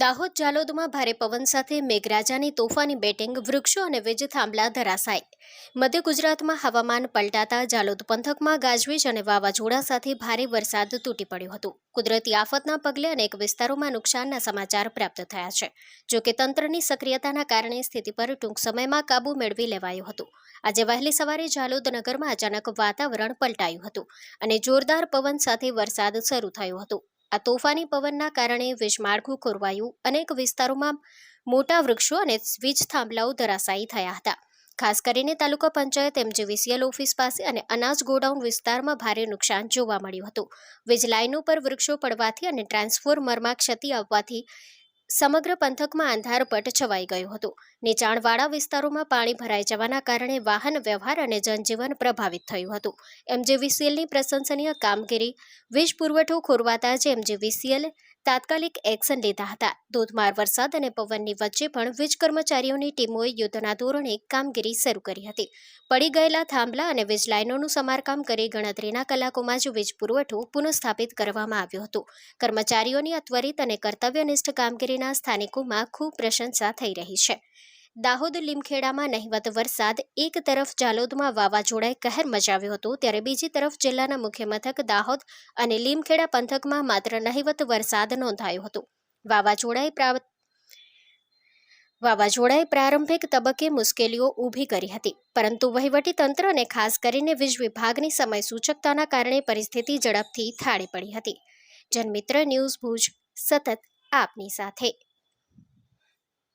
દાહોદ જાલોદમાં ભારે પવન સાથે મેઘરાજાની તોફાની બેટિંગ, વૃક્ષો અને વીજ થાંભલા ધરાશાય। મધ્ય ગુજરાતમાં હવામાન પલટાતા જાલોદ પંથકમાં ગાજવીજ અને વાવાઝોડા સાથે ભારે વરસાદ તૂટી પડ્યો હતો। કુદરતી આફતના પગલે અનેક વિસ્તારોમાં નુકસાનના સમાચાર પ્રાપ્ત થયા છે। જો કે તંત્રની સક્રિયતાના કારણે સ્થિતિ પર ટૂંક સમયમાં કાબૂ મેળવી લેવાયો હતો। આજે વહેલી સવારે જાલોદ નગરમાં અચાનક વાતાવરણ પલટાયું હતું અને જોરદાર પવન સાથે વરસાદ શરૂ થયો હતો। આ તોફાની પવનના કારણે વીજમાળખું ખોરવાયું, અનેક વિસ્તારોમાં મોટા વૃક્ષો અને વીજ થાંભલાઓ ધરાશાયી થયા હતા। ખાસ કરીને તાલુકા પંચાયત MGVCL ઓફિસ પાસે અને અનાજ ગોડાઉન વિસ્તારમાં ભારે નુકસાન જોવા મળ્યું હતું। વીજ લાઇનો પર વૃક્ષો પડવાથી અને ટ્રાન્સફોર્મરમાં ક્ષતિ આવવાથી સમગ્ર પંથકમાં અંધારપટ છવાઈ ગયો હતો। નીચાણવાળા વિસ્તારોમાં પાણી ભરાઈ જવાના કારણે વાહન વ્યવહાર અને જનજીવન પ્રભાવિત થયું હતું। MGVCLની પ્રશંસનીય કામગીરી, વીજ પુરવઠો ખોરવાતા જ MGVCL તાત્કાલિક એક્શન લીધા હતા। ધોધમાર વરસાદ અને પવનની વચ્ચે પણ વીજ કર્મચારીઓની ટીમોએ યુદ્ધના ધોરણે કામગીરી શરૂ કરી હતી। પડી ગયેલા થાંભલા અને વીજ લાઇનોનું સમારકામ કરી ગણતરીના કલાકોમાં જ વીજ પુરવઠો પુનઃસ્થાપિત કરવામાં આવ્યો હતો। કર્મચારીઓની આ ત્વરિત અને કર્તવ્યનિષ્ઠ કામગીરીના સ્થાનિકોમાં ખૂબ પ્રશંસા થઈ રહી છે। દાહોદ લીમખેડામાં નહિવત વરસાદ, એક તરફ જાલોદમાં વાવાઝોડાએ કહેર મચાવ્યો હતો, ત્યારે બીજી તરફ જિલ્લાના મુખ્ય મથક દાહોદ અને લીમખેડા પંથકમાં માત્ર નહિવત વરસાદ નોંધાયો હતો। વાવાઝોડાએ પ્રારંભિક તબક્કે મુશ્કેલીઓ ઊભી કરી હતી, પરંતુ વહીવટીતંત્ર અને ખાસ કરીને વીજ વિભાગની સમય સૂચકતાના કારણે પરિસ્થિતિ ઝડપથી થાળે પડી હતી। જનમિત્ર ન્યૂઝ ભુજ, સતત આપની સાથે।